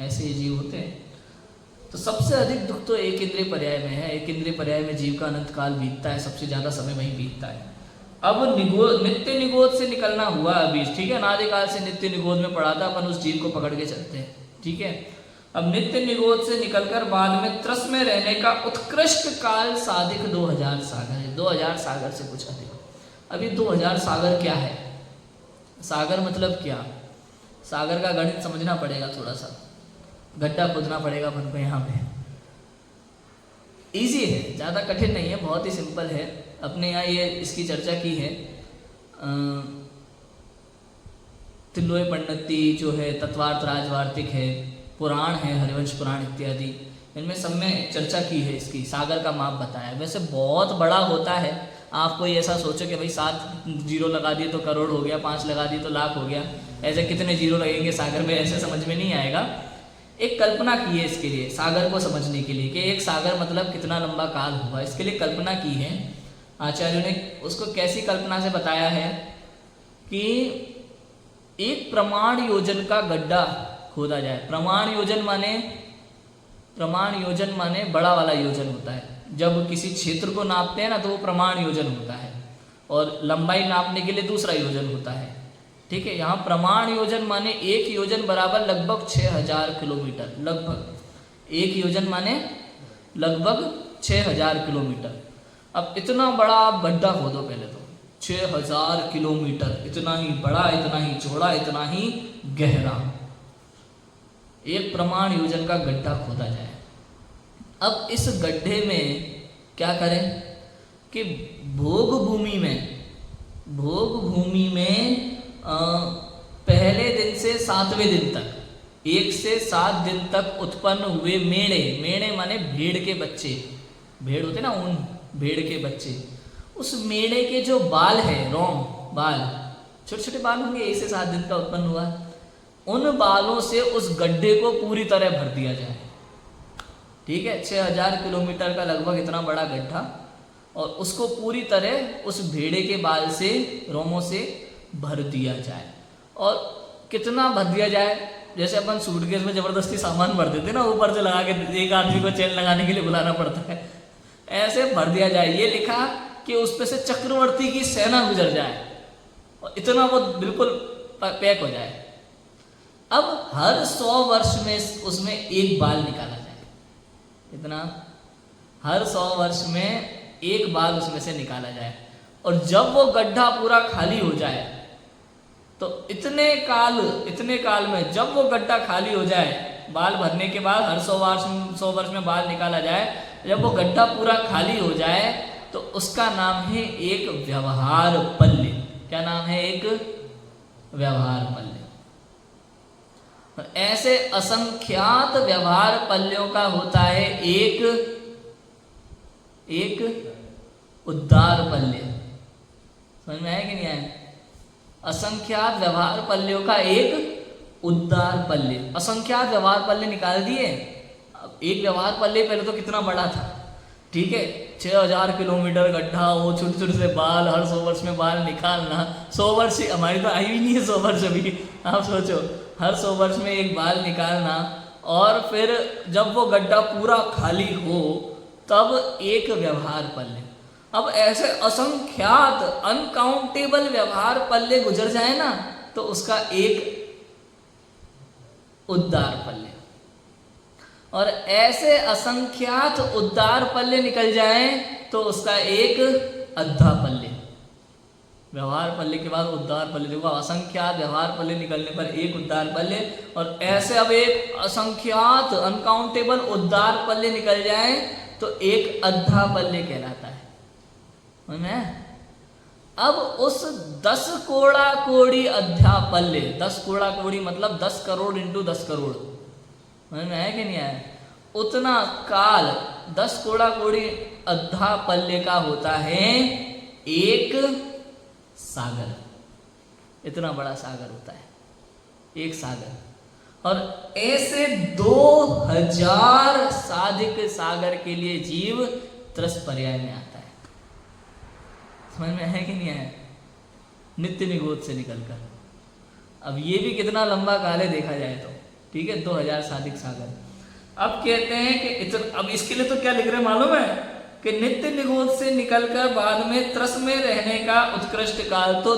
ऐसे ही जीव होते हैं। तो सबसे अधिक दुख तो एक इंद्रिय पर्याय में है। एक इंद्रिय पर्याय में जीव का अनंत काल बीतता है, सबसे ज़्यादा समय वहीं बीतता है। अब नित्य निगोद से निकलना हुआ अभी, ठीक है, अनादिकाल से नित्य निगोद में पड़ा था, अपन उस जीव को पकड़ के चलते हैं, ठीक है। अब नित्य निगोद से निकलकर बाद में त्रस में रहने का उत्कृष्ट काल साधिक 2000 सागर है। 2000 सागर से कुछ अधिक। अब ये 2000 सागर क्या है? सागर मतलब क्या? सागर का गणित समझना पड़ेगा, थोड़ा सा गड्ढा खोदना पड़ेगा अपन को यहाँ पे। इजी है, ज़्यादा कठिन नहीं है, बहुत ही सिंपल है। अपने यहाँ ये इसकी चर्चा की है, तिल्लोय पंडिती जो है, तत्वार्थ राजवार्तिक है, पुराण है, हरिवंश पुराण इत्यादि, इनमें सब में चर्चा की है इसकी। सागर का माप बताया। वैसे बहुत बड़ा होता है, आप कोई ऐसा सोचो कि भाई 7 जीरो लगा दिए तो करोड़ हो गया, 5 लगा दिए तो लाख हो गया, ऐसे कितने जीरो लगेंगे सागर में, ऐसे समझ में नहीं आएगा। एक कल्पना की है इसके लिए, सागर को समझने के लिए, कि एक सागर मतलब कितना लंबा काल होगा, इसके लिए कल्पना की है आचार्यों ने। उसको कैसी कल्पना से बताया है कि एक प्रमाण योजन का गड्ढा खोदा जाए। प्रमाण योजन माने बड़ा वाला योजन होता है। जब किसी क्षेत्र को नापते हैं ना तो वो प्रमाण योजन होता है, और लंबाई नापने के लिए दूसरा योजन होता है, ठीक है। यहाँ प्रमाण योजन माने एक योजन बराबर लगभग 6000 किलोमीटर। लगभग एक योजन माने लगभग 6000 किलोमीटर। अब इतना बड़ा आप गड्ढा खोदो, पहले तो 6000 किलोमीटर, इतना ही बड़ा, इतना ही चौड़ा, इतना ही गहरा, एक प्रमाण योजन का गड्ढा खोदा जाए। अब इस गड्ढे में क्या करें कि भोग भूमि में पहले दिन से 7वें दिन तक, 1 से 7 दिन तक उत्पन्न हुए मेढ़े माने भेड़ के बच्चे, भेड़ होते ना, ऊन, भेड़ के बच्चे, उस मेढ़े के जो बाल है, रोम बाल, छोटे छोटे बाल होंगे, 1 से 7 दिन का उत्पन्न हुआ, उन बालों से उस गड्ढे को पूरी तरह भर दिया जाए, ठीक है। 6000 किलोमीटर का लगभग इतना बड़ा गड्ढा, और उसको पूरी तरह उस भेड़े के बाल से, रोमों से भर दिया जाए। और कितना भर दिया जाए? जैसे अपन सूटकेस में जबरदस्ती सामान भर देते ना, ऊपर से लगा के, एक आदमी को चेन लगाने के लिए बुलाना पड़ता है, ऐसे भर दिया जाए। ये लिखा कि उस पे से चक्रवर्ती की सेना गुजर जाए, और इतना वो बिल्कुल पैक हो जाए। अब हर 100 वर्ष में उसमें एक बाल निकाला जाए। इतना, हर 100 वर्ष में एक बाल उसमें से निकाला जाए। और जब वो गड्ढा पूरा खाली हो जाए, तो इतने काल में जब वो गड्ढा खाली हो जाए, बाल भरने के बाद हर 100 वर्ष में बाल निकाला जाए, जब वो गड्ढा पूरा खाली हो जाए तो उसका नाम है एक व्यवहार पल्य। क्या नाम है? एक व्यवहार पल्य। ऐसे असंख्यात व्यवहार पल्यों का होता है एक उद्धार पल्य। समझ में आया कि नहीं आया? असंख्यात व्यवहार पल्यों का एक उद्धार पल्य। असंख्यात व्यवहार पल्य निकाल दिए। अब एक व्यवहार पल्य पहले तो कितना बड़ा था, ठीक है, 6000 किलोमीटर गड्ढा, वो छोटे छोटे से बाल, हर 100 वर्ष में बाल निकालना। 100 वर्ष हमारी तो आई भी नहीं है 100 वर्ष अभी, आप सोचो, हर 100 वर्ष में एक बाल निकालना, और फिर जब वो गड्ढा पूरा खाली हो तब एक व्यवहार पल्य। अब ऐसे असंख्यात अनकाउंटेबल व्यवहार पल्ले गुजर जाए ना, तो उसका एक उद्धार पल्ले। और ऐसे असंख्यात उद्धार पल्ले निकल जाए तो उसका एक अद्धा पल्ले। व्यवहार पल्ले के बाद उद्धार पल्ले, देखो असंख्यात व्यवहार पल्ले निकलने पर एक उद्धार पल्ले, और ऐसे अब एक असंख्यात अनकाउंटेबल उद्धार पल्ले निकल जाए तो एक अद्धा पल्ले कहलाता है। अब उस 10 कोड़ा कोड़ी अद्धा पल्ले, 10 कोड़ा कोड़ी मतलब 10 करोड़ इंटू 10 करोड़, समझ में आया कि नहीं आया? उतना काल 10 कोड़ा कोड़ी अद्धा पल्ले का होता है एक सागर। इतना बड़ा सागर होता है एक सागर। और ऐसे 2000 साधिक सागर के लिए जीव त्रस पर्याय में आता है। समझ में है कि नहीं आया? नित्य निगोद से निकलकर। अब ये भी कितना लंबा काल है देखा जाए तो, ठीक है, 2000 साधिक सागर। अब कहते हैं कि अब इसके लिए तो क्या लिख रहे हैं मालूम है कि नित्य निगोद से निकलकर बाद में त्रस में रहने का उत्कृष्ट काल तो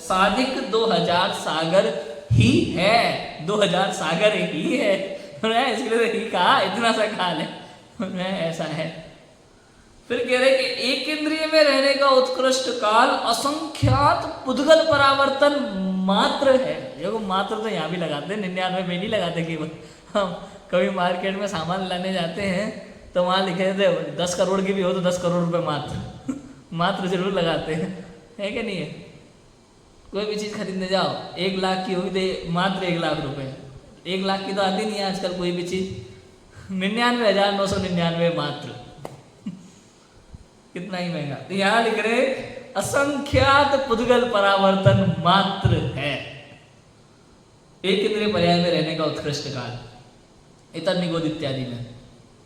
साधिक 2000 सागर ही है, 2000 सागर ही है। इसके लिए तो ही कहा, इतना सा काल है, ऐसा है। फिर कह रहे कि एक इंद्रिय में रहने का उत्कृष्ट काल असंख्यात पुद्गल परावर्तन मात्र है। देखो मात्र तो यहाँ भी लगाते हैं, 99 में नहीं लगाते केवल। हम कभी मार्केट में सामान लाने जाते हैं तो वहाँ लिखे थे 10 करोड़ की भी हो तो 10 करोड़ रुपए मात्र मात्र जरूर लगाते हैं, है कि नहीं है? कोई भी चीज़ खरीदने जाओ 1 लाख की हुई तो मात्र 1 लाख रुपए, 1 लाख की तो आती नहीं है आजकल कोई भी चीज़, 99,999 मात्र कितना ही महंगा। तो यहाँ लिख रहे असंख्यात पुद्गल परावर्तन मात्र है। एक इंद्रिय पर्याय में रहने का उत्कृष्ट काल, इतर निगोद इत्यादि में,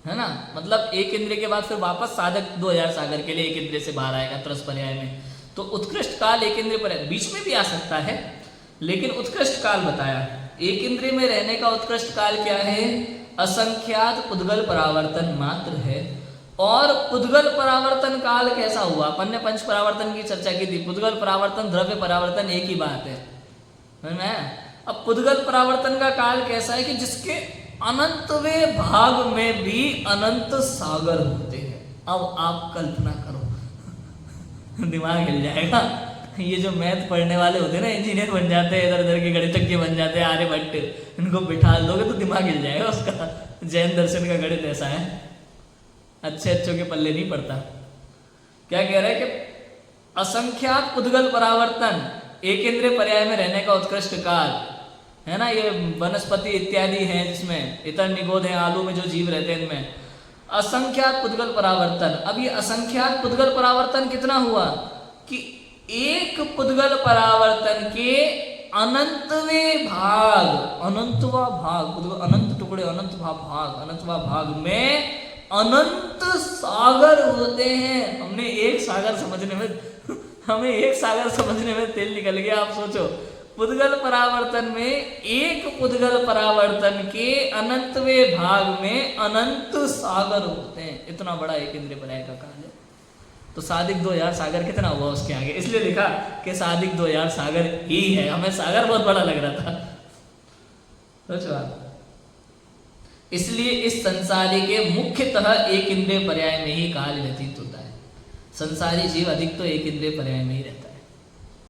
है ना। मतलब एक इंद्रिय के बाद फिर वापस साधक 2000 सागर के लिए एक इंद्रिय से बाहर आएगा त्रस पर्याय में। तो उत्कृष्ट काल एक इंद्रिय पर्याय बीच में भी आ सकता है, लेकिन उत्कृष्ट काल बताया। एक इंद्रिय में रहने का उत्कृष्ट काल क्या है? असंख्यात पुद्गल परावर्तन मात्र है। और पुद्गल परावर्तन काल कैसा हुआ? अपन ने पंच परावर्तन की चर्चा की थी। पुद्गल परावर्तन, द्रव्य परावर्तन एक ही बात है ना। अब पुद्गल परावर्तन का काल कैसा है कि जिसके अनंतवें भाग में भी अनंत सागर होते हैं। अब आप कल्पना करो दिमाग हिल जाएगा। ये जो मैथ पढ़ने वाले होते हैं ना, इंजीनियर बन जाते हैं, इधर उधर के गणितज्ञ बन जाते हैं, आर्यभट्ट, इनको बिठा दोगे तो दिमाग हिल जाएगा उसका। जैन दर्शन का गणित ऐसा है, अच्छे अच्छों के पल्ले नहीं पड़ता। क्या कह रहे हैं कि असंख्यात पुद्गल परावर्तन, एक इंद्रिय पर्याय में रहने का उत्कृष्ट काल, है ना। ये वनस्पति इत्यादि हैं जिसमें इतर निगोद है, आलू में जो जीव रहते हैं इनमें असंख्यात पुद्गल परावर्तन। अब ये असंख्यात पुद्गल परावर्तन कितना हुआ कि एक पुद्गल परावर्तन के अनंतवें भाग, अनंतवा भाग, अनंत टुकड़े, अनंतवा भाग, अनंतवा भाग में अनंत सागर होते हैं। हमने एक सागर समझने में हमें एक सागर समझने में तेल निकल गया। आप सोचो, पुद्गल परावर्तन में एक पुद्गल परावर्तन के अनंतवें भाग में अनंत सागर होते हैं। इतना बड़ा एक इंद्रिय पर्याय का काल है। तो साधिक 2000 सागर कितना हुआ उसके आगे? इसलिए लिखा कि साधिक 2000 सागर ही है। हमें सागर बहुत बड़ा लग रहा था। सोचो, इसलिए इस संसारी के मुख्यतः एक इंद्रिय पर्याय में ही काल व्यतीत होता है। संसारी जीव अधिक तो एक इंद्रिय पर्याय में ही रहता है।